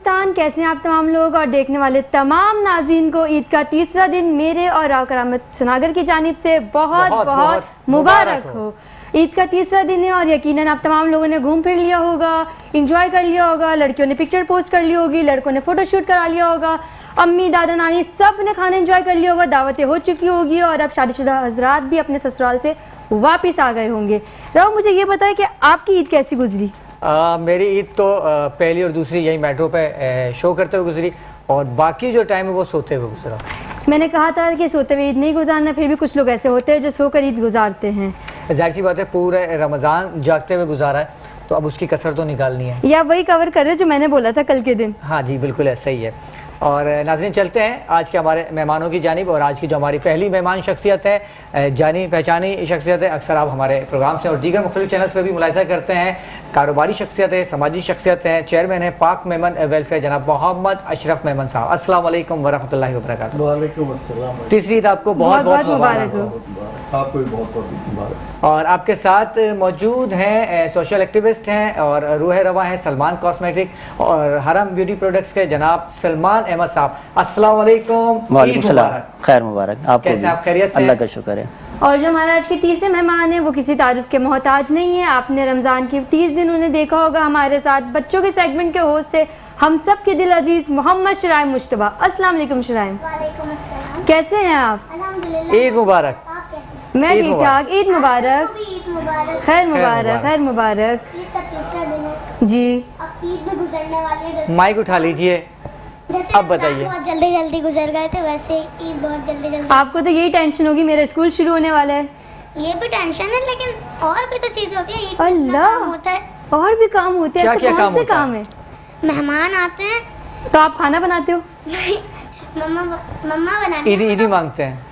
गुलिस्तान, कैसे हैं आप तमाम लोग और देखने वाले तमाम नाज़रीन को ईद का तीसरा दिन मेरे और करामत सनागर की जानिब से बहुत बहुत मुबारक हो। ईद का तीसरा दिन है और यकीनन आप तमाम लोगों ने घूम फिर लिया होगा, इंजॉय कर लिया होगा, लड़कियों ने पिक्चर पोस्ट कर ली होगी, लड़कों ने फोटोशूट करा लिया होगा, अम्मी दादा नानी सब ने खाना एंजॉय कर लिया होगा, दावतें हो चुकी होगी और अब शादीशुदा हजरात भी अपने ससुराल से वापस आ गए होंगे। राव, मुझे ये बताएं कि आपकी ईद कैसी गुजरी? मेरी ईद तो पहली और दूसरी यही मेट्रो पे शो करते हुए गुजरी और बाकी जो टाइम है वो सोते हुए गुजरा। मैंने कहा था कि सोते हुए ईद नहीं गुजारना, फिर भी कुछ लोग ऐसे होते हैं जो सोकर ईद गुजारते हैं। जाहिर सी बात है, पूरे रमज़ान जागते हुए गुजारा है तो अब उसकी कसर तो निकालनी है। या वही कवर कर रहे जो मैंने बोला था कल के दिन। हाँ जी, बिल्कुल ऐसा ही है। और नाज़रीन, चलते हैं आज के हमारे मेहमानों की जानिब। और आज की जो हमारी पहली मेहमान शख्सियत है, जानी पहचानी शख्सियत है, अक्सर आप हमारे प्रोग्राम से और दीगर मुख्तलिफ चैनल्स पर भी मुलाहिज़ा करते हैं। कारोबारी शख्सियत है, समाजी शख्सियत है, चेयरमैन है पाक मेमन वेलफेयर जनाब मोहम्मद अशरफ मेमन साहब। अस्सलाम वालेकुम वरहमतुल्लाहि वबरकातुहू। वालेकुम अस्सलाम। तीसरी ईद आपको बहुत बहुत मुबारक हो। आपको भी बहुत बहुत मुबारक। और आपके साथ मौजूद हैं सोशल एक्टिविस्ट हैं और रूह रवा हैं सलमान कॉस्मेटिक और हरम ब्यूटी प्रोडक्ट्स के जनाब सलमान अहमद साहब। अस्सलाम वालेकुम। वालेकुम सलाम। खैर मुबारक। आपको कैसे आप? खैरियत से? अल्लाह का शुक्र है। और जो हमारे आज के तीसरे मेहमान हैं वो किसी तारीफ के मोहताज नहीं है। आपने रमज़ान की 30 दिन उन्हें देखा होगा हमारे साथ। बच्चों के सेगमेंट के होस्ट थे हम सब के दिल अजीज मोहम्मद शुराइम मुश्तबा। अस्सलाम वालेकुम शुराइम। वालेकुम अस्सलाम। कैसे हैं आप? अल्हम्दुलिल्लाह। ईद मुबारक। आप कैसे? मैं ठीक ठाक। ईद मुबारक। आपको भी ईद मुबारक। खैर मुबारक, खैर मुबारक। ईद का तीसरा दिन है। जी, अब ईद में गुजरने वाली है। माइक उठा लीजिए। जैसे अब बताइए। बहुत जल्दी जल्दी गुजर गए थे वैसे ईद बहुत जल्दी जल्दी। आपको तो यही टेंशन होगी मेरा स्कूल शुरू होने वाला है। ये भी टेंशन है, लेकिन और भी तो चीजें होती है। ईद में इतना अल्लाह। काम होता है, और भी काम होते हैं। क्या ऐसे क्या कौन काम से होता है? काम है? मेहमान आते हैं। तो आप खाना बनाते हो? मम्मा मम्मा बनाती ईदी हैं। ईदी मांगते हैं?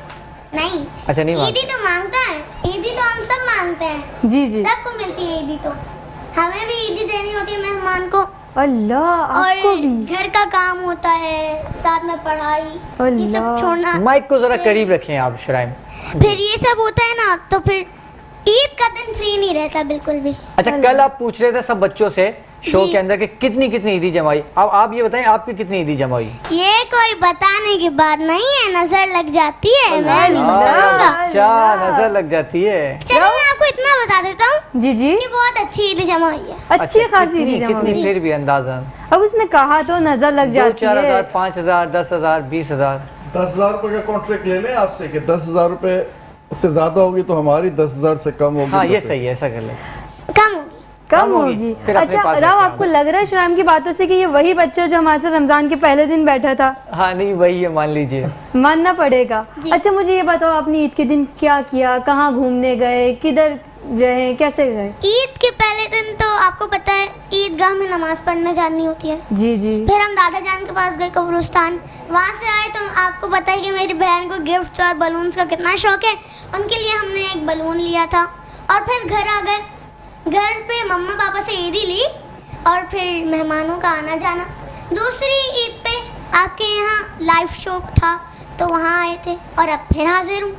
नहीं, अच्छा, नहीं ईदी मांगते। तो मांगता है। ईदी तो हम सब मांगते हैं, जी जी। सबको मिलती है ईदी। तो हमें भी ईदी देनी होती है मेहमान को। अल्लाह, आपको और भी? घर का काम होता है, साथ में पढ़ाई, ये सब अल्लाह। छोड़ना। माइक को जरा करीब रखें आप शुराइम। फिर ये सब होता है ना, तो फिर ईद का दिन फ्री नहीं रहता बिल्कुल भी। अच्छा, कल आप पूछ रहे थे सब बच्चों से शो जी। के अंदर कि कितनी कितनी ईदी जमाई। अब आप ये बताएं आपकी कितनी ईदी जमाई? ये कोई बताने की बात नहीं है, नजर लग जाती है। मैं नहीं बताऊंगा। अच्छा, नजर लग जाती है। चलो मैं आपको इतना बता देता हूँ जी जी। कि बहुत अच्छी ईद जमा हुई है। अच्छी अच्छा, खासी कितनी ईद कितनी जमा। फिर भी अंदाजन अब उसने कहा तो नजर लग 2-4 जाती हजार, है। 5,000, 10,000, 20,000। 10,000 रुपए का कॉन्ट्रैक्ट ले लें आपसे कि 10,000 रुपए से ज्यादा होगी तो हमारी, 10,000 से कम होगी हाँ, तो ये फिर- सही है, ऐसा कर ले। कम होगी। कम होगी। फिर अपने अच्छा पास राव, रखें आपको आप। लग रहा है शुराम की बातों से कि ये वही बच्चा जो हमारे साथ रमजान के पहले दिन बैठा था? हाँ, नहीं वही है, मान लीजिए। मानना पड़ेगा। जी। अच्छा मुझे ये बताओ, आपने ईद के दिन क्या किया? कहाँ घूमने गए? किधर रहे? कैसे गए? ईद के पहले दिन तो आपको पता है ईदगाह में नमाज पढ़ने जानी होती है। जी जी। फिर हम दादा जान के पास गए कब्रिस्तान। वहाँ से आए तो आपको पता है कि मेरी बहन को गिफ्ट्स और बलून्स का कितना शौक है। उनके लिए हमने एक बलून लिया था और फिर घर आ गए। घर पे मम्मा पापा से ईदी ली और फिर मेहमानों का आना जाना। दूसरी ईद पे आपके यहाँ लाइव शो था तो वहाँ आए थे और अब फिर हाजिर हूँ।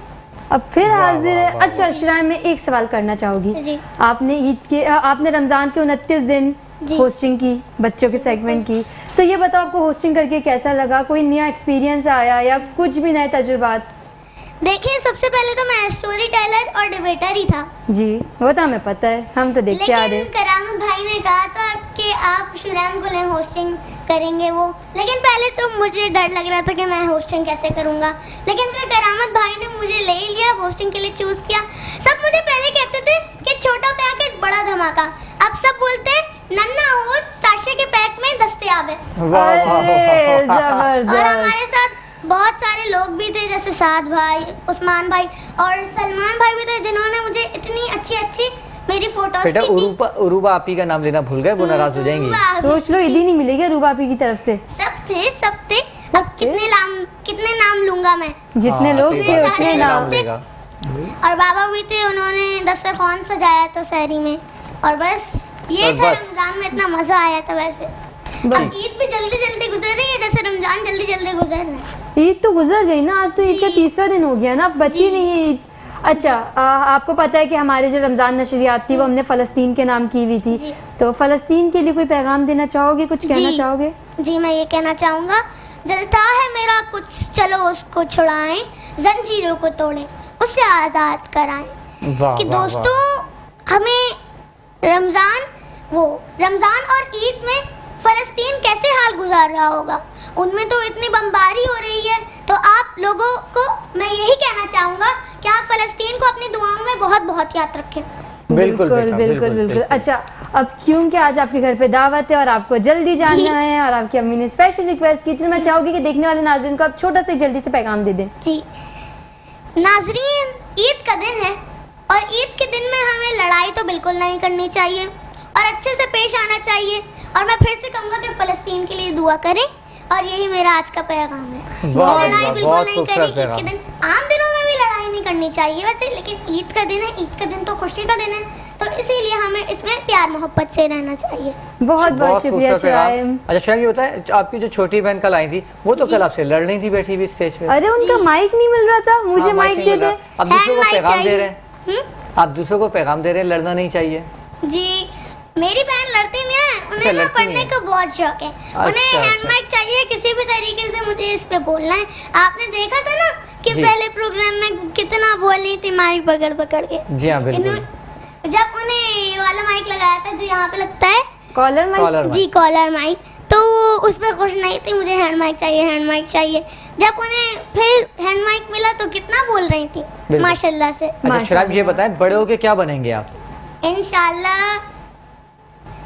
अब फिर वाह, हाजिर है। वाह, वाह, अच्छा शुराम, में एक सवाल करना चाहूँगी। जी। आपने ईद के आपने रमजान के 29 दिन जी। होस्टिंग की, बच्चों के सेगमेंट की। तो ये बताओ आपको होस्टिंग करके कैसा लगा? कोई नया एक्सपीरियंस आया या कुछ भी नए तजुर्बात? देखिए, सबसे पहले तो मैं स्टोरी टेलर और डिबेटर ही था। जी, वो तो हमें पता है, हम तो देखते आ रहे लेकिन करामत भाई ने कहा था कि आप शुराम को लें होस्टिंग करेंगे वो। लेकिन पहले तो मुझे डर लग रहा था कि मैं होस्टिंग कैसे करूंगा। लेकिन फिर करामत भाई ने मुझे ले ही लिया, होस्टिंग के लिए चूज किया। सब मुझे पहले कहते थे कि छोटा पैकेट बड़ा धमाका। अब सब बोलते हैं नन्ना होस्ट साशे के पैक में दस्तयाब है। वाह, वाह, वाह, अरे वाह। और जबरदस्त। हमारे साथ बहुत सारे लोग भी थे, जैसे साद भाई, उस्मान भाई और सलमान भाई भी थे, जिन्होंने मुझे इतनी अच्छी अच्छी मेरी फोटोज बेटा, की थी। उरूबा आपी का नाम लेना भूल गए, वो नाराज हो जाएंगी। वाह, सोच लो, ईदी नहीं मिलेगी रूबापी की तरफ से। सब थे। अब कितने नाम लूंगा मैं। जितने हाँ, लोग सही थे बात है, उतने सारे नाम। लोग लेगा। और बाबा भी थे, उन्होंने दस्तरखान सजाया था शहरी में। और बस ये और था, बस। रमजान में इतना मजा आया था। वैसे अब ईद भी जल्दी जल्दी गुजर रही है, जैसे रमजान जल्दी जल्दी गुजर रहा है। ईद तो गुजर गई ना, आज तो ईद का जी। तीसरा दिन हो गया ना, अब बची जी। नहीं है ईद। अच्छा, आपको पता है कि हमारे जो रमज़ान नशरियात थी वो हमने फ़लस्तीन के नाम की हुई थी, जी। तो फ़लस्तीन के लिए कोई पैगाम देना चाहोगे, कुछ कहना जी। चाहोगे? जी, मैं ये कहना चाहूँगा, जलता है मेरा कुछ, चलो उसको छुड़ाएं, जंजीरों को तोड़ें, उसे आज़ाद कराएं। वाह कि वाह, वाह। दोस्तों हमें रमज़ान और ईद में फ़लस्तीन कैसे हाल गुजार रहा होगा, उनमें तो इतनी बमबारी हो रही है। तो आप लोगों को मैं यही कहना चाहूँगा कि आप फ़लस्तीन को अपनी दुआओं में बहुत बहुत याद रखें। बिल्कुल बिल्कुल बेटा, बिल्कुल। अच्छा, अब क्योंकि आज आपके घर पे दावत है और आपको जल्दी जाना है और आपकी अम्मी ने स्पेशल रिक्वेस्ट की थी, मैं चाहूँगी कि देखने वाले नाज़रीन को आप छोटा सा जल्दी से पैगाम दे दें। जी नाजरीन, ईद का दिन है और ईद के दिन में हमें लड़ाई तो बिल्कुल नहीं करनी चाहिए और अच्छे से पेश आना चाहिए। और मैं फिर से कहूँगा कि फ़लस्तीन के लिए दुआ करें, और यही मेरा आज का पैगाम है। वाह, लड़ाई वाह, बिल्कुल बहुत नहीं खूबसूरत करें ईद पैगाम। के दिन। आम दिनों में भी लड़ाई नहीं करनी चाहिए वैसे, लेकिन ईद का दिन है, ईद का दिन तो खुशी का दिन है, तो इसीलिए हमें इसमें प्यार मोहब्बत से रहना चाहिए। बहुत बहुत शुक्रिया खूबसूरत पैगाम। शुराइम। अच्छा शुराइम, ये बताए आपकी जो छोटी बहन कल आई थी वो तो कल आपसे लड़ रही थी बैठी हुई स्टेज पे। अरे उनका माइक नहीं मिल रहा था, मुझे हाँ, माइक नहीं दे मिल रहा। दे। आप दूसरों को हैंड माइक पैगाम दे रहे चाहिए। हैं, आप दूसरों को पैगाम दे रहे हैं, लड़ना नहीं चाहिए। जी, मेरी बहन लड़ती नहीं है, अच्छा, उन्हें ना लड़ती पढ़ने नहीं का बहुत शौक है। उन्हें अच्छा, हैंड अच्छा। माइक चाहिए, किसी भी तरीके से मुझे इस पे बोलना है। आपने देखा था ना कि जी। पहले प्रोग्राम में कितना बोल रही थी माइक पकड़ पकड़ के। जी हाँ बिल्कुल। जब उन्हें ये वाला माइक लगाया था जो यहाँ पे लगता है, कॉलर माइक। कॉलर जी कॉलर माइक, तो वो उस पर खुश नहीं थी, मुझे हैंड माइक चाहिए, हैंड माइक चाहिए। जब उन्हें फिर हैंड माइक मिला तो कितना बोल रही थी बिल्कुल। माशाल्लाह से। अच्छा शुराइम, ये बताएं बड़े होके क्या बनेंगे आप? इंशाल्लाह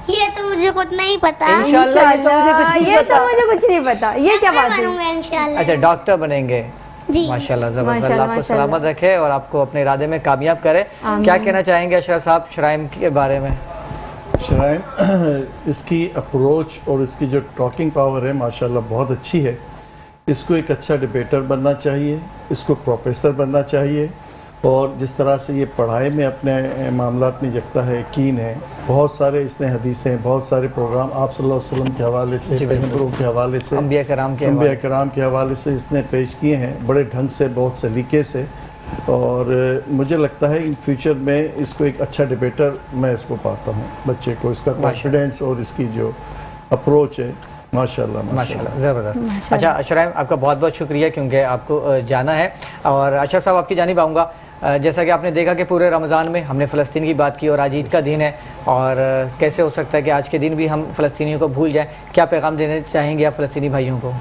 ये तो मुझे खुद नहीं पता। इंशाल्लाह, ये तो मुझे कुछ नहीं ये तो पता। मुझे कुछ नहीं पता, ये क्या बात है? बनूंगा इंशाल्लाह। अच्छा डॉक्टर बनेंगे, जी माशाल्लाह जबरदस्त। माशाल्लाह, अल्लाह आपको माशाल्लाह। सलामत रखे और आपको अपने इरादे में कामयाब करे। आमीन। क्या कहना चाहेंगे अशरफ साहब शुराइम के बारे में? शराइन इसकी अप्रोच और इसकी जो टॉकिंग पावर है माशाल्लाह बहुत अच्छी है। इसको एक अच्छा डिबेटर बनना चाहिए, इसको प्रोफेसर बनना चाहिए, और जिस तरह से ये पढ़ाई में अपने मामलात में जगता है, कीन है। बहुत सारे इसने हदीसें, बहुत सारे प्रोग्राम आप सल्लल्लाहु अलैहि वसल्लम के हवाले से, जी, बिल्कुल। पैगंबरों के हवाले से, अंबिया कराम के अंबिया हवाले से। कराम के हवाले से इसने पेश किए हैं बड़े ढंग से, बहुत सलीके से। और मुझे लगता है इन फ्यूचर में इसको एक अच्छा डिबेटर मैं इसको पाता हूँ, बच्चे को इसका कॉन्फिडेंस और इसकी जो अप्रोच है माशाल्लाह माशाल्लाह ज़बरदस्त। अच्छा शुराइम, आपका बहुत बहुत शुक्रिया क्योंकि आपको जाना है। और अशरफ साहब आपकी जानिब आऊँगा। जैसा कि आपने देखा कि पूरे रमज़ान में हमने फ़लस्तीन की बात की और आज ईद का दिन है, और कैसे हो सकता है कि आज के दिन भी हम फ़लस्तीनियों को भूल जाएं। क्या पैगाम देना चाहेंगे आप फ़लस्तीनी भाइयों को?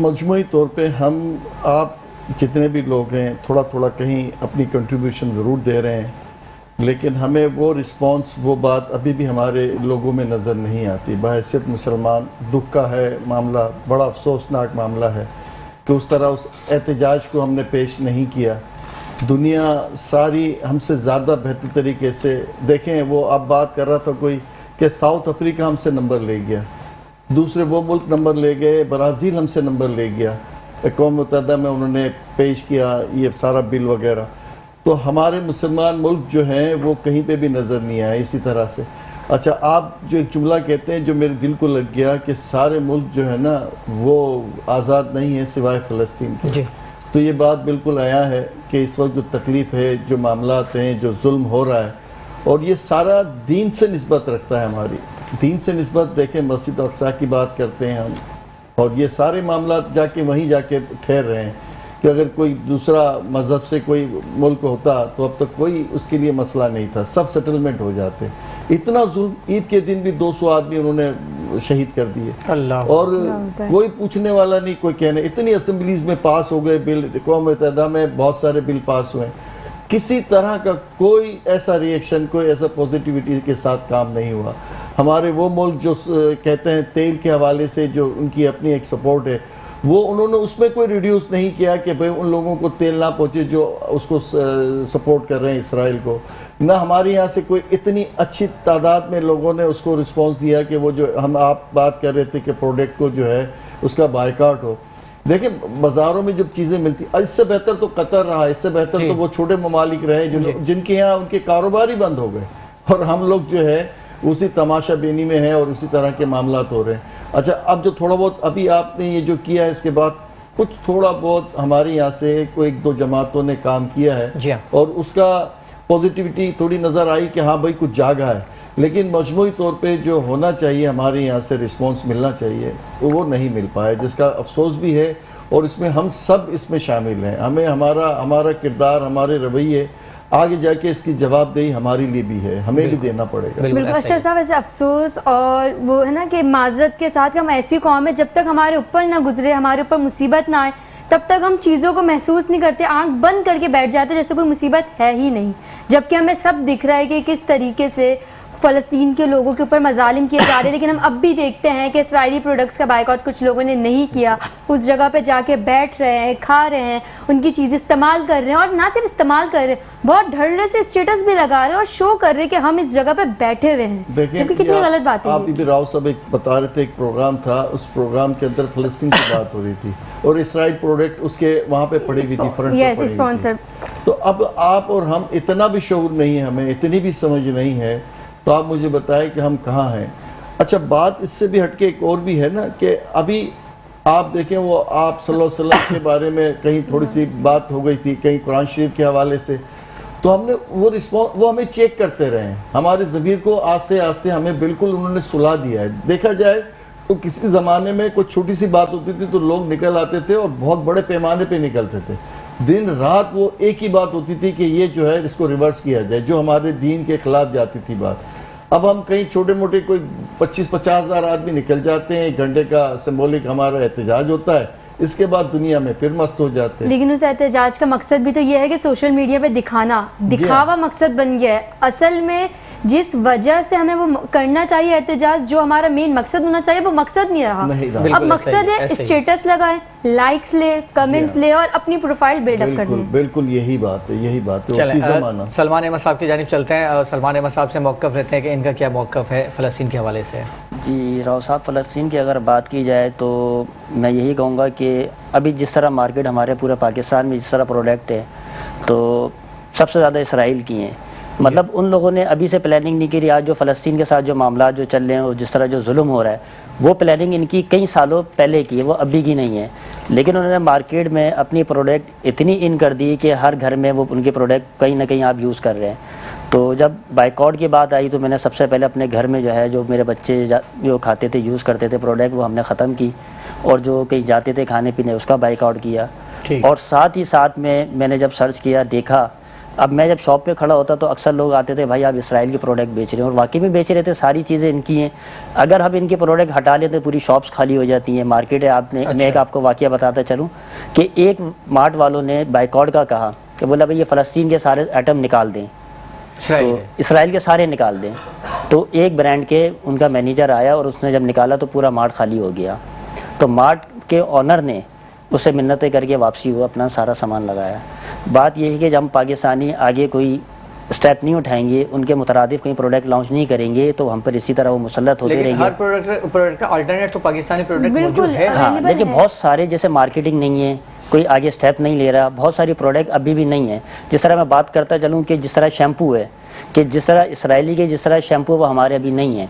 मजमूई तौर पे हम आप जितने भी लोग हैं थोड़ा थोड़ा कहीं अपनी कंट्रीब्यूशन ज़रूर दे रहे हैं, लेकिन हमें वो रिस्पांस, वो बात अभी भी हमारे लोगों में नज़र नहीं आती। बहैसियत मुसलमान दुख का है मामला, बड़ा अफसोसनाक मामला है कि उस तरह उस एहतजाज को हमने पेश नहीं किया। दुनिया सारी हमसे ज़्यादा बेहतर तरीके से देखें। वो अब बात कर रहा था कोई कि साउथ अफ्रीका हमसे नंबर ले गया, दूसरे वो मुल्क नंबर ले गए, ब्राज़ील हमसे नंबर ले गया, अक़वाम मुत्तहिदा में उन्होंने पेश किया ये सारा बिल वगैरह। तो हमारे मुसलमान मुल्क जो हैं वो कहीं पे भी नज़र नहीं आए इसी तरह से। अच्छा, आप जो एक जुमला कहते हैं जो मेरे दिल को लग गया कि सारे मुल्क जो है ना वो आज़ाद नहीं है सिवाय फ़लस्तीन के। जी। तो ये बात बिल्कुल आया है कि इस वक्त जो तकलीफ़ है, जो मामलात हैं, जो जुल्म हो रहा है, और ये सारा दीन से निस्बत रखता है। हमारी दीन से निस्बत देखें, मस्जिद अक़सा की बात करते हैं हम, और ये सारे मामलात जाके वहीं जाके ठहर रहे हैं कि अगर कोई दूसरा मज़हब से कोई मुल्क होता तो अब तक कोई उसके लिए मसला नहीं था, सब सेटलमेंट हो जाते। इतना जुल्म, ईद के दिन भी 200 आदमी उन्होंने शहीद कर दिए, अल्लाह। और कोई पूछने वाला नहीं, कोई कहने। इतनी असम्बलीज में पास हो गए बिल, अक़वाम मुत्तहिदा में बहुत सारे बिल पास हुए, किसी तरह का कोई ऐसा रिएक्शन, कोई ऐसा पॉजिटिविटी के साथ काम नहीं हुआ। हमारे वो मुल्क जो कहते हैं तेल के हवाले से जो उनकी अपनी एक सपोर्ट है, वो उन्होंने उसमें कोई रिड्यूस नहीं किया कि भाई उन लोगों को तेल ना पहुँचे जो उसको सपोर्ट कर रहे हैं इसराइल को। ना हमारे यहाँ से कोई इतनी अच्छी तादाद में लोगों ने उसको रिस्पॉन्स दिया कि वो जो हम आप बात कर रहे थे कि प्रोडक्ट को जो है उसका बायकाट हो। देखिए बाज़ारों में जब चीज़ें मिलती, इससे बेहतर तो कतर रहा, इससे बेहतर तो वो छोटे ममालिक रहे जिनके यहाँ उनके कारोबार ही बंद हो गए, और हम लोग जो है उसी तमाशा बेनी में है और उसी तरह के मामलात हो रहे हैं। अच्छा, अब जो थोड़ा बहुत अभी आपने ये जो किया है, इसके बाद कुछ थोड़ा बहुत हमारे यहाँ से कोई 1-2 जमातों ने काम किया है जी हाँ। और उसका पॉजिटिविटी थोड़ी नज़र आई कि हाँ भाई कुछ जागा है, लेकिन मजमूई तौर पे जो होना चाहिए हमारे यहाँ से रिस्पॉन्स मिलना चाहिए वो नहीं मिल पाया, जिसका अफसोस भी है। और इसमें हम सब इसमें शामिल हैं। हमें हमारा किरदार, हमारे रवैये आगे जाके इसकी जवाबदेही हमारे लिए भी है, हमें भी देना पड़ेगा। बिल्कुल अशरफ साहब, ऐसे अफसोस और वो है ना कि माजरत के साथ हम ऐसी कौम है, जब तक हमारे ऊपर ना गुजरे, हमारे ऊपर मुसीबत ना आए, तब तक हम चीज़ों को महसूस नहीं करते, आंख बंद करके बैठ जाते जैसे कोई मुसीबत है ही नहीं, जबकि हमें सब दिख रहा है कि किस तरीके से फ़लस्तीन के लोगों के ऊपर मजालिम किए जा रहे हैं। लेकिन हम अब भी देखते हैं कि इसराइली प्रोडक्ट्स का बाइकआउट कुछ लोगों ने नहीं किया, उस जगह पे जाके बैठ रहे हैं, खा रहे हैं, उनकी चीज़ इस्तेमाल कर रहे हैं, और ना सिर्फ इस्तेमाल कर रहे हैं, बहुत ढर्रे से स्टेटस भी लगा रहे हैं और शो कर रहे हैं कि हम इस जगह पे बैठे हुए हैं। देखिए कितनी गलत बात है। आप भी राव साहब एक बता रहे थे, एक प्रोग्राम था, उस प्रोग्राम के अंदर फ़लस्तीन की बात हो रही थी और इसराइल प्रोडक्ट उसके वहाँ पे पड़ी हुई थी, फ्रंट पे पड़ी हुई थी। तो अब आप और हम इतना भी शऊर नहीं है, हमें इतनी भी समझ नहीं है, तो आप मुझे बताएं कि हम कहाँ हैं। अच्छा, बात इससे भी हटके एक और भी है ना कि अभी आप देखें, वो आप सल्लल्लाहु अलैहि वसल्लम के बारे में कहीं थोड़ी सी बात हो गई थी, कहीं कुरान शरीफ के हवाले से, तो हमने वो हमें चेक करते रहे हैं। हमारे ज़मीर को आस्ते आस्ते हमें बिल्कुल उन्होंने सुला दिया है। देखा जाए तो किसी ज़माने में कोई छोटी सी बात होती थी तो लोग निकल आते थे और बहुत बड़े पैमाने पे निकलते थे, दिन रात वो एक ही बात होती थी कि ये जो है इसको रिवर्स किया जाए, जो हमारे दीन के खिलाफ जाती थी बात। अब हम कहीं छोटे मोटे कोई 25-50 हज़ार आदमी निकल जाते हैं, 1 घंटे का सिंबॉलिक हमारा एहतजाज होता है, इसके बाद दुनिया में फिर मस्त हो जाते हैं। लेकिन उस एहतजाज का मकसद भी तो ये है कि सोशल मीडिया पे दिखावा मकसद बन गया है। असल में जिस वजह से हमें वो करना चाहिए एहतजाज, जो हमारा मेन मकसद होना चाहिए, वो मकसद नहीं रहा। अब मकसद है स्टेटस लगाए, लाइक्स ले, कमेंट्स ले और अपनी प्रोफाइल बिल्डअप करनी। बिल्कुल यही बात है, यही बात है। सलमान अहमद साहब की जानिब चलते हैं और सलमान अहमद साहब से मौक़िफ़ रहते हैं कि इनका क्या मौक़िफ़ है फ़लस्तीन के हवाले से। जी राव साहब, फ़लस्तीन की अगर बात की जाए तो मैं यही कहूँगा कि अभी जिस तरह मार्केट हमारे पूरे पाकिस्तान में जिस तरह प्रोडक्ट है, तो सबसे ज़्यादा इसराइल की हैं। मतलब उन लोगों ने अभी से प्लानिंग नहीं की। आज जो फ़लस्तीन के साथ जो मामला जो चल रहे हैं और जिस तरह जो जुल्म हो रहा है, वो प्लानिंग इनकी कई सालों पहले की है, वो अभी की नहीं है। लेकिन उन्होंने मार्केट में अपनी प्रोडक्ट इतनी इन कर दी कि हर घर में वो उनके प्रोडक्ट कहीं ना कहीं आप यूज़ कर रहे हैं। तो जब बाइकआउट की बात आई तो मैंने सबसे पहले अपने घर में जो है, जो मेरे बच्चे जो खाते थे, यूज़ करते थे प्रोडक्ट, वो हमने ख़त्म की, और जो कहीं जाते थे खाने पीने उसका बाइकआउट किया। और साथ ही साथ में मैंने जब सर्च किया, देखा, अब मैं जब शॉप पे खड़ा होता तो अक्सर लोग आते थे, भाई आप इसराइल के प्रोडक्ट बेच रहे हैं, और वाकई में बेच रहे थे, सारी चीज़ें इनकी हैं। अगर हम इनके प्रोडक्ट हटा लेते पूरी शॉप्स खाली हो जाती हैं, मार्केट है। आपने मैं एक आपको वाकया बताता चलूँ कि एक मार्ट वालों ने बाइकआउट का कहा कि बोला भाई ये फ़लस्तीन के सारे आइटम निकाल दें, तो इसराइल के सारे निकाल दें। तो एक ब्रांड के उनका मैनेजर आया और उसने जब निकाला तो पूरा मार्ट खाली हो गया। तो मार्ट के ऑनर ने उससे मिन्नतें करके वापसी हुआ, अपना सारा सामान लगाया। बात यह है कि जब हम पाकिस्तानी आगे कोई स्टेप नहीं उठाएंगे, उनके मुतरादिफ कहीं प्रोडक्ट लॉन्च नहीं करेंगे, तो हम पर इसी तरह वो मुसल्लत होते रहेंगे। हर प्रोडक्ट का अल्टरनेट तो पाकिस्तानी प्रोडक्ट मौजूद है। हाँ, लेकिन बहुत सारे जैसे मार्केटिंग नहीं है, कोई आगे स्टेप नहीं ले रहा, बहुत सारी प्रोडक्ट अभी भी नहीं है। जिस तरह मैं बात करता चलूँ कि जिस तरह शैम्पू है, कि जिस तरह इसराइली के जिस तरह शैम्पू वो हमारे अभी नहीं है।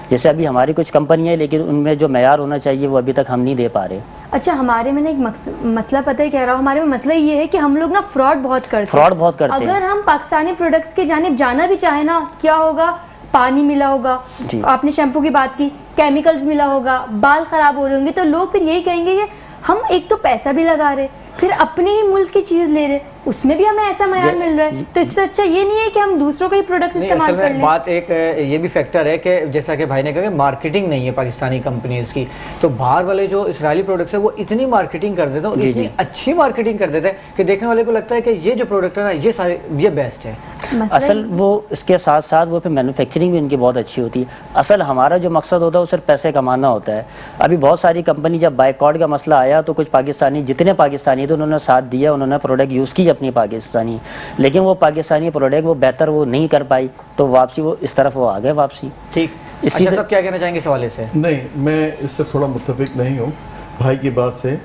जैसे अभी हमारी कुछ कंपनियाँ हैं, लेकिन उनमें जो मेयार होना चाहिए वो अभी तक हम नहीं दे पा रहे। अच्छा, हमारे में ना एक मसला पता है कह रहा हूँ, हमारे में मसला ये है कि हम लोग ना फ्रॉड बहुत करते हैं। अगर हम पाकिस्तानी प्रोडक्ट्स के जानिब जाना भी चाहे ना, क्या होगा, पानी मिला होगा, आपने शैम्पू की बात की, केमिकल्स मिला होगा, बाल खराब हो रहे होंगे, तो लोग फिर यही कहेंगे कि हम एक तो पैसा भी लगा रहे, फिर अपने ही मुल्क की चीज ले रहे, उसमें भी हमें ऐसा मयार मिल रहा है। तो इससे अच्छा ये नहीं है कि हम दूसरों का ही प्रोडक्ट इस्तेमाल कर लें। बात एक ये भी फैक्टर है कि जैसा कि भाई ने कहा कि मार्केटिंग नहीं है पाकिस्तानी कंपनीज की, तो बाहर वाले जो इसराइली प्रोडक्ट्स है वो इतनी मार्केटिंग कर देते हैं, इतनी अच्छी मार्केटिंग कर देते हैं कि देखने वाले को लगता है कि ये जो प्रोडक्ट है ना, ये बेस्ट है। असल वो इसके साथ साथ वो फिर मैन्युफैक्चरिंग भी इनकी बहुत अच्छी होती है। असल हमारा जो मकसद होता है वो सिर्फ पैसे कमाना होता है। अभी बहुत सारी कंपनी, जब बाइकआउट का मसला आया तो कुछ पाकिस्तानी, जितने पाकिस्तानी थे उन्होंने साथ दिया, उन्होंने प्रोडक्ट यूज़ की अपनी पाकिस्तानी, लेकिन वो पाकिस्तानी प्रोडक्ट वो बेहतर वो नहीं कर पाई, तो वापसी वो इस तरफ वो आ गए वापसी। ठीक, इसी तरह क्या कहना चाहेंगे इस हवाले से? नहीं, मैं इससे थोड़ा मुत्तफिक नहीं हूँ भाई की बात से।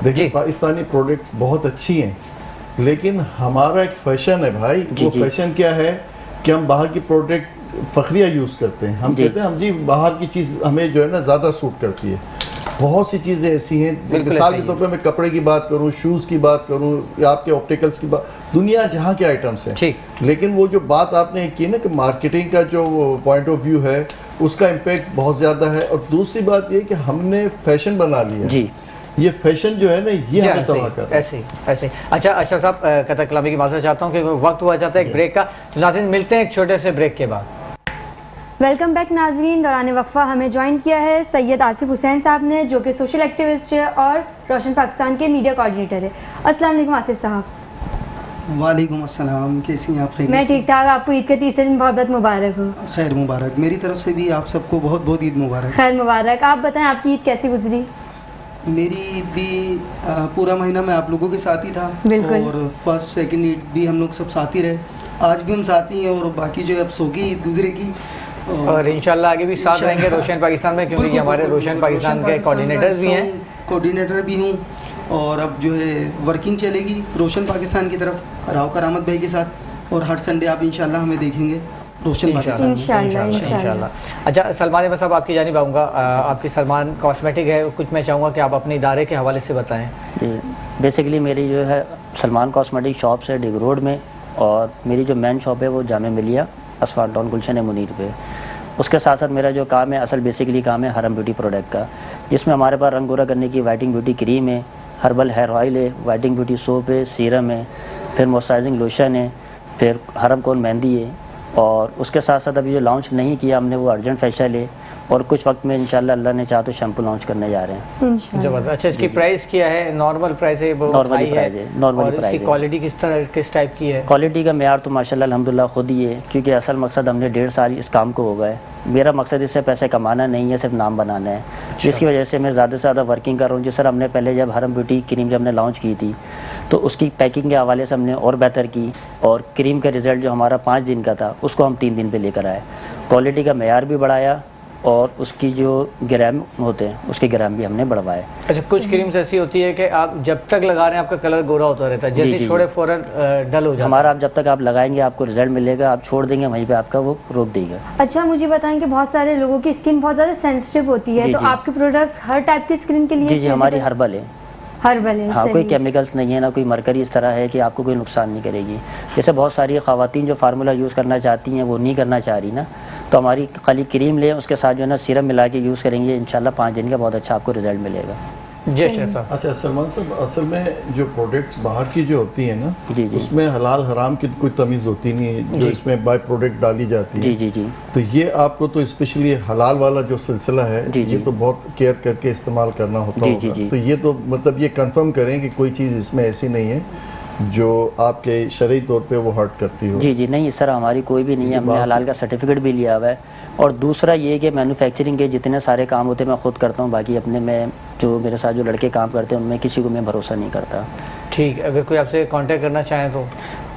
देखिए, पाकिस्तानी प्रोडक्ट्स बहुत अच्छी हैं, लेकिन हमारा एक फैशन है भाई। वो फैशन क्या है कि हम बाहर की प्रोडक्ट फखरिया यूज़ करते हैं। हम कहते हैं हम जी बाहर की चीज़ हमें जो है ना ज़्यादा सूट करती है। बहुत सी चीज़ें ऐसी हैं, बिल्कुल मिसाल ऐसा के तौर पे मैं कपड़े की बात करूं, शूज़ की बात करूं या आपके ऑप्टिकल्स की बात, दुनिया जहां के आइटम्स हैं। ठीक। लेकिन वो जो बात आपने की ना कि मार्केटिंग का जो पॉइंट ऑफ व्यू है उसका इम्पैक्ट बहुत ज़्यादा है। और दूसरी बात ये कि हमने फैशन बना लिया जी। ये फैशन जो है ना ये हमें ऐसे तबाह कर रहा है। ऐसे ऐसे। अच्छा अच्छा साहब, कतर कलामी की माजरत चाहता हूँ कि वक्त हुआ जाता है एक ब्रेक का, तो नाज़रीन मिलते हैं एक छोटे से ब्रेक के बाद। वेलकम बैक नाजरीन। दौरान वक्फा हमें ज्वाइन किया है सैयद आसिफ हुसैन साहब ने, जो कि सोशल एक्टिविस्ट है और रोशन पाकिस्तान के मीडिया कोऑर्डिनेटर है। अस्सलाम वालेकुम आसिफ साहब। वालेकुम अस्सलाम, कैसी हैं आप? खैरियत मैं से? ठीक ठाक। आपको ईद का तीसरा दिन बहुत बहुत मुबारक हो। खैर मुबारक, मेरी तरफ से भी आप सबको बहुत बहुत ईद मुबारक। खैर मुबारक। आप बताएं आपकी ईद कैसी गुजरी? मेरी ईद भी पूरा महीना मैं आप लोगों के साथ ही था बिल्कुल। और फर्स्ट सेकंड ईद भी हम लोग सब साथ ही रहे। आज भी हम साथ ही हैं और बाकी जो है अब सो की ईद गुजरेगी और इंशाल्लाह आगे भी साथ रहेंगे रोशन पाकिस्तान में, क्योंकि ये हमारे रोशन पाकिस्तान के कोऑर्डिनेटर्स भी हैं। कोऑर्डिनेटर भी हूँ और अब जो है वर्किंग चलेगी रोशन पाकिस्तान की तरफ राव करामत भाई के साथ, और हर संडे आप इंशाल्लाह हमें देखेंगे रोशन पाकिस्तान में। इंशाल्लाह। अच्छा सलमान अहमद साहब, आपकी जानिब आऊँगा। आपकी सलमान कॉस्मेटिक है, कुछ मैं चाहूँगा कि आप अपने इदारे के हवाले से बताएं। जी, बेसिकली मेरी जो है सलमान कॉस्मेटिक शॉप्स है डिग रोड में, और मेरी जो मेन शॉप है वो जामे मिलिया असफान टाउन गुलशन मुनीर पे। उसके साथ साथ मेरा जो काम है असल बेसिकली काम है हरम ब्यूटी प्रोडक्ट का, जिसमें हमारे पास रंग गोरा करने की वाइटिंग ब्यूटी क्रीम है, हर्बल हेयर ऑयल है, वाइटिंग ब्यूटी सोप है, सीरम है, फिर मॉइस्चराइजिंग लोशन है, फिर हरम कोन मेहंदी है, और उसके साथ साथ अभी जो लॉन्च नहीं किया हमने वो अर्जेंट फेशियल है, और कुछ वक्त में इंशाल्लाह अल्लाह ने चाहा तो शैम्पू लॉन्च करने जा रहे हैं। जबरदस्त। अच्छा, इसकी प्राइस क्या है? नॉर्मल प्राइस है? नॉर्मली प्राइस है, नॉर्मली और प्राइस इसकी है। क्वालिटी किस टाइप की है? क्वालिटी का मेयार तो माशाल्लाह अल्हम्दुलिल्लाह खुद ही है, क्योंकि असल मकसद हमने 1.5 साल इस काम को हो गए। मेरा मकसद इससे पैसे कमाना नहीं है, सिर्फ नाम बनाना है, जिसकी वजह से मैं ज़्यादा से ज़्यादा वर्किंग कर रहा हूँ। जिस तरह हमने पहले जब हरम ब्यूटी क्रीम जब हमने लॉन्च की थी तो उसकी पैकिंग के हवाले से हमने और बेहतर की, और क्रीम का रिज़ल्ट जो हमारा 5 दिन का था उसको हम 3 दिन पे लेकर आए। क्वालिटी का मेयार भी बढ़ाया और उसकी जो ग्राम होते हैं उसके ग्राम भी हमने बढ़वाए। अच्छा, कुछ क्रीम्स ऐसी होती है कि आप जब तक लगा रहे हैं आपका कलर गोरा होता रहता है, जी, जैसे जी, छोड़े फौरन डल हो जाता है। हमारा आप जब तक आप लगाएंगे आपको रिजल्ट मिलेगा, आप छोड़ देंगे वहीं पे आपका वो रोक देगा। अच्छा, मुझे बताएं कि बहुत सारे लोगों की स्किन बहुत ज़्यादा सेंसिटिव होती है, जी, तो जी। आपके प्रोडक्ट्स हर टाइप की स्किन के लिए? जी जी, हमारी हर्बल है। हर्बल है। हाँ, कोई सही। केमिकल्स नहीं है, ना कोई मरकरी इस तरह है कि आपको कोई नुकसान नहीं करेगी। जैसे बहुत सारी ख़वातीन जो फार्मूला यूज़ करना चाहती हैं वो नहीं करना चाह रही ना, तो हमारी खाली क्रीम लें, उसके साथ जो है ना सीरम मिला के यूज़ करेंगे, इंशाल्लाह 5 दिन का बहुत अच्छा आपको रिजल्ट मिलेगा। जी अशरफ साहब। अच्छा सलमान साहब, असल में जो प्रोडक्ट्स बाहर की जो होती हैं ना, जी, जी। उसमें हलाल हराम की कोई तमीज़ होती नहीं है, जो जी। इसमें बाय प्रोडक्ट डाली जाती है। जी जी जी तो ये आपको तो स्पेशली हलाल वाला जो सिलसिला है जी, जी। ये तो बहुत केयर करके इस्तेमाल करना होता जी, होगा। जी, जी। तो ये तो मतलब ये कंफर्म करें कि कोई चीज़ इसमें ऐसी नहीं है जो आपके शरई तौर पे वो हर्ट करती हो। जी जी, नहीं इस तरह हमारी कोई भी नहीं है, हमने हलाल का सर्टिफिकेट भी लिया हुआ है। और दूसरा ये कि मैन्युफैक्चरिंग के जितने सारे काम होते हैं मैं खुद करता हूँ, बाकी अपने में जो मेरे साथ जो लड़के काम करते हैं उनमें किसी को मैं भरोसा नहीं करता। ठीक, अगर कोई आपसे कांटेक्ट करना चाहें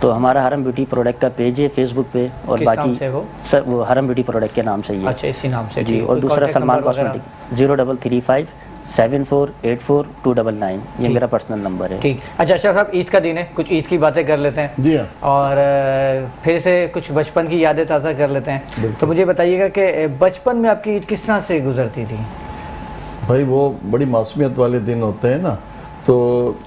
तो हमारा हरम ब्यूटी प्रोडक्ट का पेज है फेसबुक पे, और किस नाम बाकी से वो? सर वो हरम ब्यूटी प्रोडक्ट के नाम से ही है। अच्छा, इसी नाम से। जी, ठीक। और कोई दूसरा contact सलमान number वगैरह? कॉस्मेटिक 0335 7484 299, ये मेरा पर्सनल नंबर है। ठीक। अच्छा अच्छा साहब, ईद का दिन है, कुछ ईद की बातें कर लेते हैं। जी हाँ। और फिर से कुछ बचपन की यादें ताज़ा कर लेते हैं। तो मुझे बताइएगा कि बचपन में आपकी ईद किस तरह से गुजरती थी? भाई वो बड़ी मासूमियत वाले दिन होते हैं ना, तो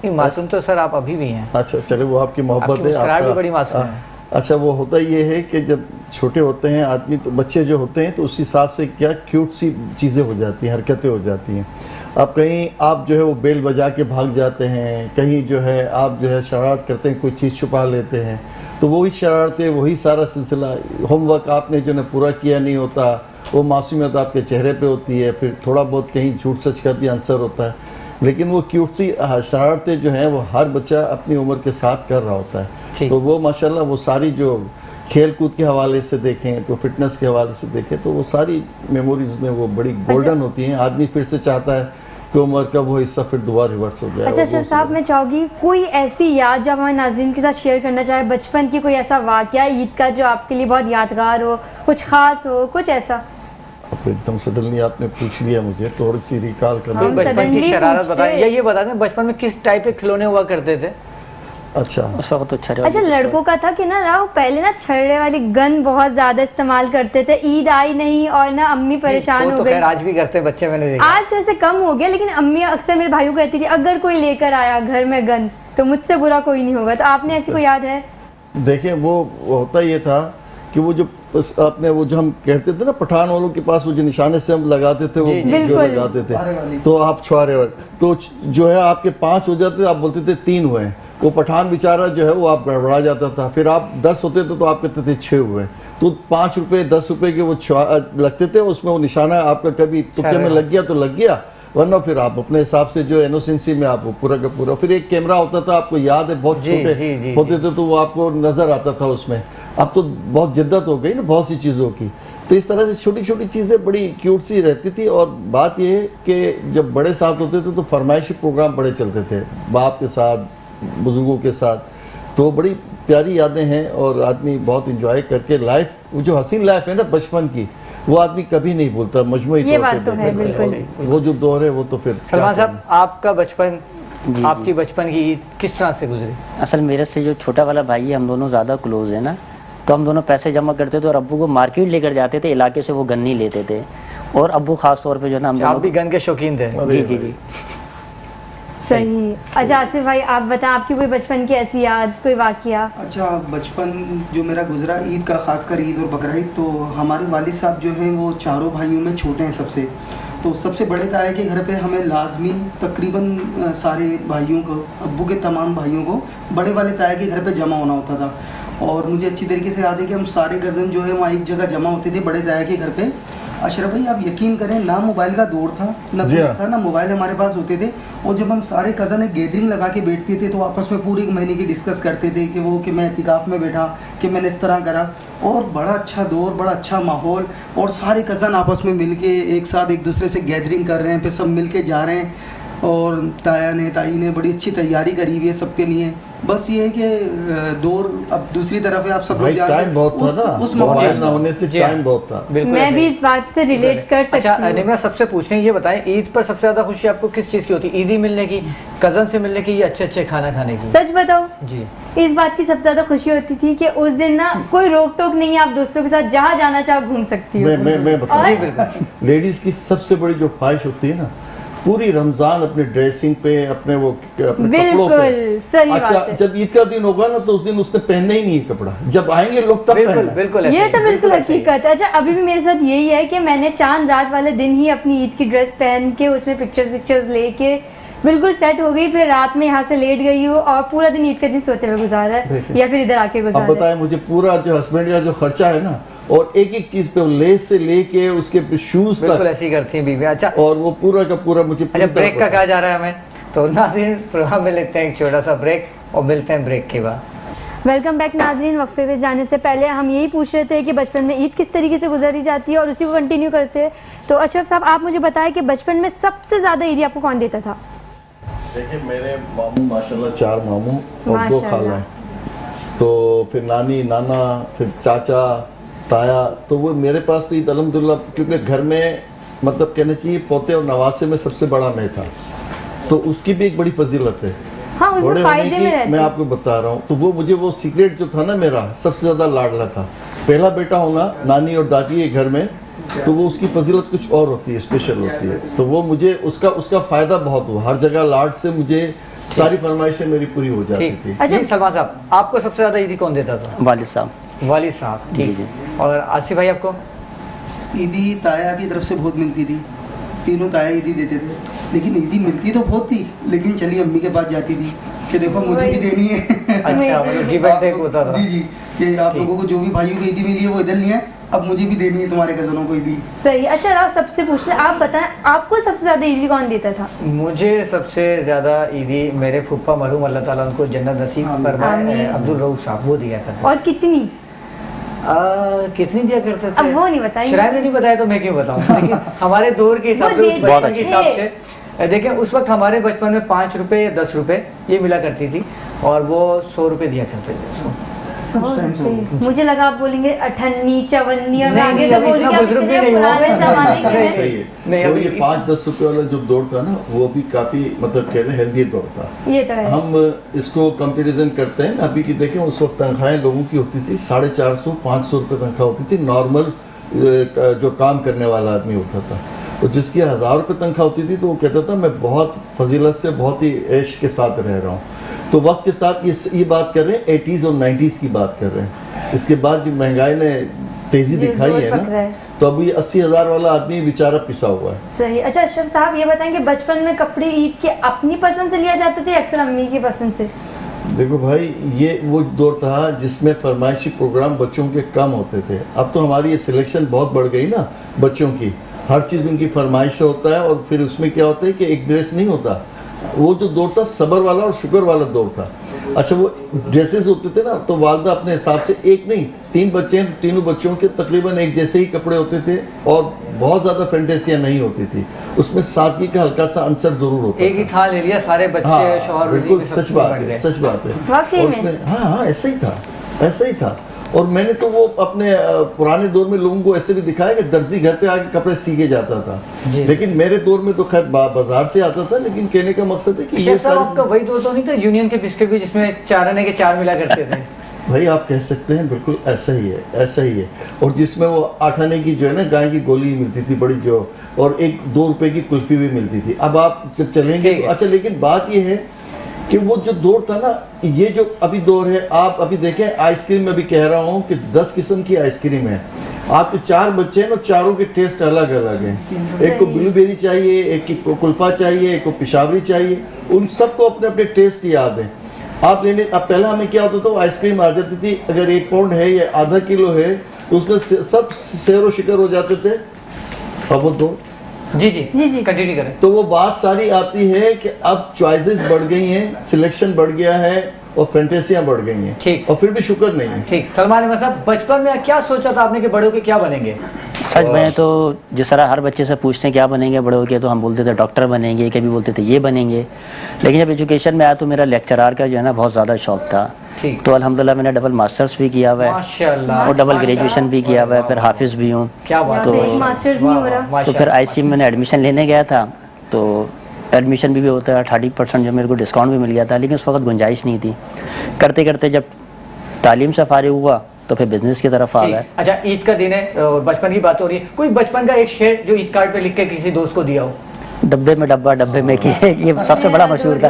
मासूम तो सर आप अभी भी हैं। अच्छा चले, वो आपकी मोहब्बत आपकी है, मुस्कुराहट भी आपका- बड़ी मासूम है। अच्छा, वो होता ये है कि जब छोटे होते हैं आदमी, तो बच्चे जो होते हैं तो उस हिसाब से क्या क्यूट सी चीज़ें हो जाती हैं, हरकतें हो जाती हैं। अब कहीं आप जो है वो बेल बजा के भाग जाते हैं, कहीं जो है आप जो है शरारत करते हैं, कोई चीज़ छुपा लेते हैं, तो वही शरारतें, वही सारा सिलसिला, होमवर्क आपने जो है पूरा किया नहीं होता, वो मासूमियत आपके चेहरे पे होती है, फिर थोड़ा बहुत कहीं झूठ सच का भी आंसर होता है। लेकिन वो क्यूट सी शरारतें जो हैं वो हर बच्चा अपनी उम्र के साथ कर रहा होता है। ठीक। तो वो माशाल्लाह वो सारी जो खेल कूद के हवाले से देखें, तो फिटनेस के हवाले से देखें, तो वो सारी मेमोरीज में वो बड़ी गोल्डन होती हैं। आदमी फिर से चाहता है कि उम्र का वो हिस्सा फिर दोबारा रिवर्स हो जाए। अच्छा और वो अशरफ साहब, मैं चाहूँगी कोई ऐसी याद जो आप हमारे नाज़रीन के साथ शेयर करना चाहे, बचपन की कोई ऐसा वाक़या ईद का जो आपके लिए बहुत यादगार हो, कुछ ख़ास हो, कुछ ऐसा? अब एकदम सडनली आपने पूछ लिया मुझे, थोड़ी सी रिकॉल करना। हम बचपन की suddenly शरारत पूछते। बताएं, ये बता दें बचपन में किस टाइप के खिलौने हुआ करते थे? अच्छा उस वक्त तो छड़े अच्छा, लड़कों का था कि ना राव पहले ना छड़े वाली गन बहुत ज्यादा इस्तेमाल करते थे, ईद आई नहीं और ना अम्मी परेशान वो हो तो गई। खैर आज भी करते हैं बच्चे, मैंने देखा। आज वैसे कम हो गया, लेकिन अम्मी अक्सर मेरे भाइयों को कहती थी अगर कोई लेकर आया घर में गन तो मुझसे बुरा कोई नहीं होगा। तो आपने ऐसी कोई याद है? देखिए वो होता ये था कि वो जो आपने वो जो हम कहते थे ना पठान वालों के पास वो जो निशाने से हम लगाते थे वो जी, जी। जो बिल्कुल। लगाते छुआरे वाली। थे, तो आप छुआरे वाले तो जो है आपके 5 हो जाते थे, आप बोलते थे 3 हुए। वो पठान बेचारा जो है वो आप गड़बड़ा जाता था, फिर आप 10 होते थे तो आप कहते थे 6 हुए। तो 5 रुपए 10 रुपए के वो लगते थे, उसमें वो निशाना आपका कभी तुक्के में लग गया तो लग गया, वरना फिर आप अपने हिसाब से जो इनोसेंसी में आप पूरा का पूरा। फिर एक कैमरा होता था, आपको याद है, बहुत जी, छोटे जी, जी, होते थे तो वो आपको नजर आता था उसमें। अब तो बहुत जिद्दत हो गई ना बहुत सी चीज़ों की, तो इस तरह से छोटी छोटी चीज़ें बड़ी क्यूट सी रहती थी। और बात यह है कि जब बड़े साथ होते थे तो फरमाइशी प्रोग्राम बड़े चलते थे, बाप के साथ, बुजुर्गों के साथ, तो बड़ी प्यारी यादें हैं और आदमी बहुत इंजॉय करके लाइफ, वो जो हसीन लाइफ है ना बचपन की, वो आदमी कभी नहीं भूलता। मजमूई ये तौर बात पे तो है, देखा जाए। बिल्कुल। और वो जो दौर है वो तो फिर सलमान क्या साहब, आपका बचपन, जी, आपकी बचपन की ईद किस तरह से गुजरी? असल मेरे से जो छोटा वाला भाई है, हम दोनों ज़्यादा क्लोज है ना, तो हम दोनों पैसे जमा करते थे और अब्बू को मार्केट लेकर जाते थे, इलाके से वो गन्नी लेते थे। और अब्बू खास तौर पे जो है ना हम आप दोनों भी गन के शौकीन थे? अरे जी जी जी सही। अच्छा आसिफ भाई, आप बताएं आपकी कोई बचपन की ऐसी याद, कोई वाकया? अच्छा, बचपन जो मेरा गुजरा ईद का, खासकर ईद और बकरीद, तो हमारे वालिद साहब जो हैं वो चारों भाइयों में छोटे हैं सबसे। तो सबसे बड़े ताया के घर पे हमें लाजमी तकरीबन सारे भाइयों को, अब्बू के तमाम भाइयों को बड़े वाले ताया के घर पे जमा होना होता था। और मुझे अच्छी तरीके से याद है कि हम सारे कज़न जो है वहाँ एक जगह जमा होते थे बड़े ताया के घर पे। अशरफ भाई, आप यकीन करें, ना मोबाइल का दौर था, ना जी कुछ हाँ। था, ना मोबाइल हमारे पास होते थे। और जब हम सारे कज़न एक गैदरिंग लगा के बैठते थे तो आपस में पूरे एक महीने की डिस्कस करते थे कि वो कि मैं इतिकाफ़ में बैठा, कि मैंने इस तरह करा। और बड़ा अच्छा दौर, बड़ा अच्छा माहौल, और सारे कज़न आपस में मिल के एक साथ एक दूसरे से गैदरिंग कर रहे हैं, फिर सब मिल के जा रहे हैं। और ताया ने, ताई ने बड़ी अच्छी तैयारी करी हुई है सबके लिए। बस ये है कि दौर अब दूसरी तरफ है, आप सब लोग भाई जानते हैं। टाइम बहुत था ना, उस माहौल मोबाइल ना में होने से जी हाँ। टाइम बहुत था। बिल्कुल मैं ऐसे भी ही। इस बात से रिलेट कर सकती अच्छा हूँ। निम्रा, सबसे पूछने ये बताएं, ईद पर सबसे ज्यादा खुशी आपको किस चीज की होती है? ईदी मिलने की, कजन से मिलने की, या अच्छे अच्छे खाना खाने की? सच बताओ, जी, इस बात की सबसे ज्यादा खुशी होती थी कि उस दिन ना कोई रोक टोक नहीं है, आप दोस्तों के साथ जहाँ जाना चाहो घूम सकती हो। मैं जी बताऊं, बिल्कुल। लेडीज की सबसे बड़ी जो ख्वाहिश होती है ना, पूरी रमजान अपने ड्रेसिंग पे, अपने वो अपने कपड़ों बिल्कुल, पे। सही अच्छा, बात है। जब ईद का दिन होगा ना तो उस दिन उसने पहनना ही नहीं है कपड़ा, जब आएंगे लोग तब बिल्कुल पहनना। बिल्कुल ऐसे ये ही, तो बिल्कुल ऐसे ही। हकीकत है। अच्छा, अभी भी मेरे साथ यही है कि मैंने चांद रात वाले दिन ही अपनी ईद की ड्रेस पहन के उसमें पिक्चर्स लेके बिल्कुल सेट हो गई, फिर रात में यहाँ से लेट गई हूँ और पूरा दिन ईद का दिन सोते हुए गुजारा है, देखिए। या फिर इधर आके अब गुजारा है। बताएं मुझे, पूरा जो हस्बैंड का जो खर्चा है ना, और एक एक चीज पे लेस से लेके उसके शूज बिल्कुल तक, ऐसी करती हैं बीवी। अच्छा और वो पूरा का पूरा मुझे अच्छा, पूरी तरह ब्रेक का पता कहा जा रहा है हमें, तो नाज़रीन प्रोग्राम में लेते हैं एक छोटा सा ब्रेक और मिलते हैं ब्रेक के बाद। वेलकम बैक नाजरीन। वक्फे पे जाने से पहले हम यही पूछ रहे थे कि बचपन में ईद किस तरीके से गुजारी जाती है और उसी को कंटिन्यू करते हैं। तो अशरफ साहब, आप मुझे बताएं कि बचपन में सबसे ज्यादा ईदी आपको कौन देता था? देखिए, मेरे मामू माशाल्लाह 4 मामू और 2 माशाल्लाह। खाला, तो फिर नानी, नाना, फिर चाचा, ताया, तो वो मेरे पास तो ईद अल्हम्दुलिल्लाह, क्योंकि घर में मतलब कहना चाहिए पोते और नवासे में सबसे बड़ा मैं था, तो उसकी भी एक बड़ी फजीलत है। हाँ, उसमें बड़े होने फायदे में की रहते मैं हैं। आपको बता रहा हूँ, तो वो मुझे वो सीक्रेट जो था ना मेरा, सबसे ज़्यादा लाडला था। पहला बेटा होना नानी और दादी के घर में, तो वो उसकी फजीलत कुछ और होती है, स्पेशल होती है। तो वो मुझे उसका फ़ायदा बहुत हुआ, हर जगह लाड से मुझे सारी फरमाइशें मेरी पूरी हो जाती ठीक। थी। अच्छा। जी सलमान साहब, आपको सबसे ज्यादा ईदी कौन देता था? वालिद साहब। वालिद साहब, ठीक। जी, और आसिफ भाई आपको? ईदी ताया की तरफ से बहुत मिलती थी, तीनों ताया ईदी देते थे। लेकिन ईदी मिलती तो बहुत थी, लेकिन चली अम्मी के पास जाती थी कि देखो मुझे भी देनी है। अच्छा, मतलब गिव एंड टेक होता था। जी जी, कि आप लोगों को जो भी भाइयों की ईदी मिली है वो इधर नहीं है, अब मुझे भी देनी है तुम्हारे कजनों को ईदी। सही। अच्छा राव, सबसे पूछ ले, आप बताएं आपको सबसे ज्यादा ईदी कौन देता था? मुझे सबसे ज्यादा ईदी मेरे फूफा मरहूम अल्लाह ताला उनको जन्नत नसीब फरमाए, आमीन। अब्दुल रऊफ साहब, वो दिया करते और कितनी? कितनी दिया करते थे? अब वो नहीं बताएंगे। शराब ने नहीं बताया तो मैं क्यों बताऊं। लेकिन हमारे दौर के हिसाब वो से, उस देते बचपन के थे। हिसाब से देखिए, उस वक्त हमारे बचपन में 5 रुपए या 10 रुपए ये मिला करती थी, और वो 100 रुपए दिया करते थे। कुछ टाइम से हो गया। मुझे लगा आप बोलेंगे अठन्नी चवन्नी और नहीं, आगे से अभी बोल इतना के आप बुजुर्ग भी इतने नहीं हुआ। पुराने जमाने के हैं। सही है। नहीं, तो अभी- ये 5-10 रुपए वाला जो दौड़ था ना, वो भी काफी मतलब कह रहे हैं हेल्दी दौड़ था। ये तो है। हम इसको कंपैरिजन करते हैं अभी की, देखें उस वक्त तनख्वाहें लोगों की होती थी 450-500 रुपये तनख्वाह होती थी, नॉर्मल जो काम करने वाला आदमी होता था। तो जिसकी 1000 रुपये तनख्वाह होती थी तो वो कहता था मैं बहुत फजीलत से बहुत ही ऐश के साथ रह रहा हूँ। तो वक्त के साथ ये बात कर रहे हैं 80s और 90s की बात कर रहे हैं। इसके बाद जो महंगाई ने तेजी ये दिखाई जोर है पकड़ा ना, है। तो अभी 80,000 वाला आदमी बेचारा पिसा हुआ है। सही। अच्छा अशरफ साहब ये बताएं कि बचपन में कपड़े ईद के अपनी पसंद से लिया जाते थे अक्सर अम्मी की पसंद से? देखो भाई, ये वो दौर था जिसमें फरमाइशी प्रोग्राम बच्चों के कम होते थे। अब तो हमारी ये सिलेक्शन बहुत बढ़ गई ना बच्चों की, हर चीज़ उनकी फरमाइश होता है। और फिर उसमें क्या होता है कि एक ड्रेस नहीं होता। वो जो दौर था सबर वाला और शुगर वाला दौर था। अच्छा, वो ड्रेसेस होते थे ना, तो वालदा अपने हिसाब से एक नहीं 3 बच्चे हैं, तीनों बच्चों के तकरीबन एक जैसे ही कपड़े होते थे और बहुत ज़्यादा फैंटेसियाँ नहीं होती थी। उसमें सादगी का हल्का सा अंसर जरूर होता एक ही थान ले लिया, सारे बच्चे हाँ, शौहर बिल्कुल बीवी, सब सच बात बढ़ है, गए। सच बात है। वाकई और में? उसमें हाँ ऐसा ही था, ऐसा ही था। और मैंने तो वो अपने पुराने दौर में लोगों को ऐसे भी दिखाया कि दर्जी घर पे आके कपड़े सीखे जाता था। जी। लेकिन मेरे दौर में तो खैर बाजार से आता था। लेकिन कहने का मकसद है कि ये शेख साहब सारी आपका वही दो तो नहीं था यूनियन के बिस्किट भी जिसमें 4 आने के 4 मिला करते थे? भाई आप कह सकते हैं, बिल्कुल ऐसा ही है, ऐसा ही है। और जिसमें वो 8 आने की जो है ना गाय की गोली मिलती थी बड़ी जो, और 1-2 रुपए की कुल्फी भी मिलती थी। अब आप जब चलेंगे ठीक है। अच्छा, लेकिन बात ये है कि वो जो दौर था ना, ये जो अभी दौर है, आप अभी देखें आइसक्रीम में भी कह रहा हूँ कि 10 किस्म की आइसक्रीम है। आपके 4 बच्चे हैं ना, चारों के टेस्ट अलग अलग हैं। एक को ब्लूबेरी चाहिए, एक को कुल्फा चाहिए, एक को पिशावरी चाहिए। उन सबको अपने अपने टेस्ट याद हैं। आप लेने, अब पहला हमें क्या होता था, वो आइसक्रीम आ जाती थी, अगर 1 पाउंड है या आधा किलो है तो उसमें सब सैरो शिकर हो जाते थे। अब वो दो जी जी, जी। कंटिन्यू करें। तो वो बात सारी आती है कि अब चॉइसेस बढ़ गई हैं, सिलेक्शन बढ़ गया है और फैंटेसियां बढ़ गई हैं। ठीक। और फिर भी शुक्र नहीं है। ठीक, सलमान अहमद साहब, बचपन में क्या सोचा था आपने कि बड़े होके क्या बनेंगे? सच में तो जिस तरह हर बच्चे से पूछते हैं क्या बनेंगे बड़े होके, तो हम बोलते थे डॉक्टर बनेंगे, कभी बोलते थे ये बनेंगे। लेकिन जब एजुकेशन में आया तो मेरा लेक्चरर का जो है ना बहुत ज़्यादा शौक था। ठीक। तो अल्हम्दुलिल्लाह मैंने डबल मास्टर्स भी किया हुआ है माशाल्लाह। और डबल ग्रेजुएशन भी किया हुआ है, फिर हाफिज़ भी हूँ। क्या बात तो है। एक मास्टर्स नहीं हो रहा। तो फिर ICM मैंने एडमिशन लेने गया था, तो एडमिशन भी होता है 30% जो मेरे को डिस्काउंट भी मिल गया था। लेकिन उस वक्त गुंजाइश नहीं थी। करते करते जब तालीम से फारिग हुआ तो फिर बिजनेस की तरफ आ गए। अच्छा, ईद का दिन है और बचपन की बात हो रही है, कोई बचपन का एक शेर जो ईद कार्ड पे लिख के किसी दोस्त को दिया हो? डब्बे में डब्बा डब्बे में की, ये सबसे बड़ा मशहूर था।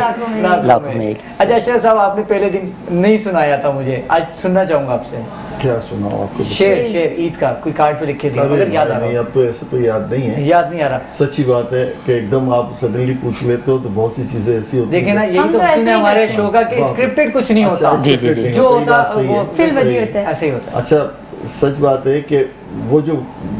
लाखों में एक। अच्छा अशरफ साहब, आपने पहले दिन नहीं सुनाया था, मुझे आज सुनना चाहूंगा आपसे। क्या सुनाओ आपको? शेर ईद का कोई कार्ड पे लिख के दिया, अरे अगर याद आ नहीं, रहा अब तो ऐसे तो याद नहीं है। हो। याद नहीं आ रहा। सच्ची बात है कि एकदम आप सडनली पूछ लेते हो तो बहुत सी चीजें ऐसी होती देखे ना, हैं। यही हम तो तो ऐसे हसीन है ही हमारे करते शो का कि वाह। स्क्रिप्टेड कुछ नहीं अच्छा, होता। जी, जी, जी। scripted जो नहीं, होता बात सही वो है, फिल्म सही बनी है। होता है। ऐसे ही होता है। अच्छा, सच बात है कि वो जो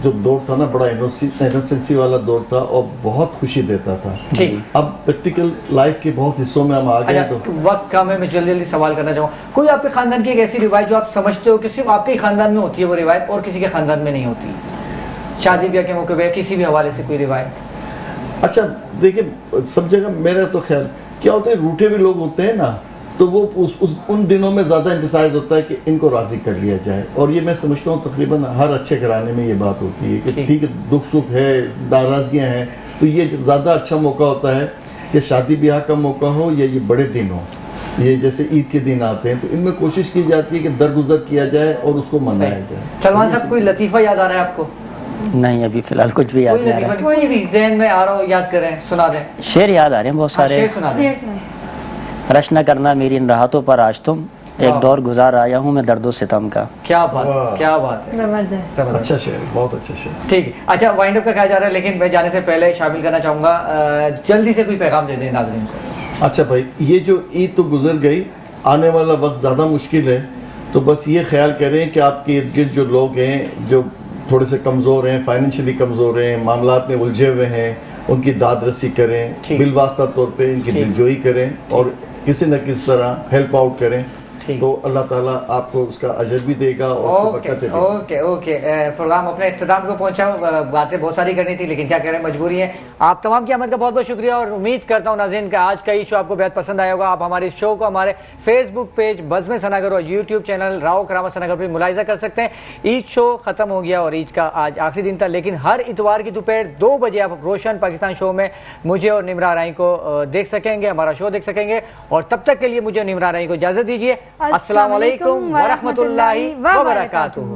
दौर था ना, बड़ा इनोसेंसी वाला दौर था और बहुत खुशी देता था। ठीक। अब प्रैक्टिकल लाइफ के बहुत हिस्सों में हम आ गए अच्छा, तो वक्त कम है, मैं जल्दी जल्दी सवाल करना चाहूँगा। कोई आपके खानदान की एक ऐसी रिवायत जो आप समझते हो कि सिर्फ आपके ही खानदान में होती है वो रिवायत और किसी के खानदान में नहीं होती? शादी ब्याह के मौके पे किसी भी हवाले से कोई रिवायत? अच्छा देखिए, सब जगह मेरा तो ख्याल क्या होता है, रूठे भी लोग होते हैं ना, तो वो उन दिनों में ज़्यादा एम्फसाइज होता है कि इनको राज़ी कर लिया जाए। और ये मैं समझता हूँ तकरीबन हर अच्छे घराने में ये बात होती है कि ठीक है, दुख सुख है, नाराज़गियाँ हैं, तो ये ज़्यादा अच्छा मौका होता है कि शादी ब्याह का मौका हो या ये बड़े दिन हो, ये जैसे ईद के दिन आते हैं, तो इनमें कोशिश की जाती है कि दरगुजर किया जाए और उसको मनाया जाए। सलमान साहब, कोई लतीफ़ा याद आ रहा है आपको? नहीं, अभी फिलहाल कुछ भी याद कोई नहीं आ लतीफ़ा रहा। नहीं, कोई भी ज़हन में आ रहा हो, याद करें, सुना दें। शेर याद आ रहे हैं बहुत हाँ, सारे। शेर सुना दें। शेर सुनाएं। रश न करना मेरी इन राहतों पर आज तुम, एक वाह। दौर गुजार आया हूँ मैं दर्दो सितम का। क्या बात, वाह। क्या बात है। जबरदस्त। जबरदस्त। अच्छा शेर, बहुत अच्छा शेर। ठीक है। अच्छा, वाइंड अप का कहा जा रहा है, लेकिन मैं जाने से पहले शामिल करना चाहूँगा, जल्दी से कोई पैगाम दे दें नाज़रीन को। अच्छा भाई, ये जो ईद तो गुजर गई, आने वाला वक्त ज़्यादा मुश्किल है, तो बस ये ख्याल करें कि आपके इर्द गिर्द जो लोग हैं जो थोड़े से कमज़ोर हैं, फाइनेंशियली कमज़ोर हैं, मामलात में उलझे हुए हैं, उनकी दाद रसी करें, ठीक। बिलवास्ता तौर पे इनकी ठीक। दिलजोई करें और किसी न किसी तरह हेल्प आउट करें। ठीक। तो अल्लाह ताला आपको उसका अजर भी देगा और आपको ओके बरकत देगा। ओके ओके प्रोग्राम अपने इख्तिताम को पहुंचा। बातें बहुत सारी करनी थी लेकिन क्या करें, मजबूरी है। आप तमाम की आमद का बहुत बहुत शुक्रिया और उम्मीद करता हूं नाज़रीन का आज का ये शो आपको बेहद पसंद आया होगा। आप हमारे इस शो को हमारे फेसबुक पेज बज़्म सनागर और यूट्यूब चैनल राव करामत सनागर पर मुलाहिजा कर सकते हैं। ईद शो खत्म हो गया और ईद का आज आखिरी दिन था, लेकिन हर इतवार की दोपहर 2 बजे आप रोशन पाकिस्तान शो में मुझे और निमरा राई को देख सकेंगे, हमारा शो देख सकेंगे। और तब तक के लिए मुझे और निमरा राई को इजाजत दीजिए। अस्सलाम वालेकुम व रहमतुल्लाहि व बरकातुहू।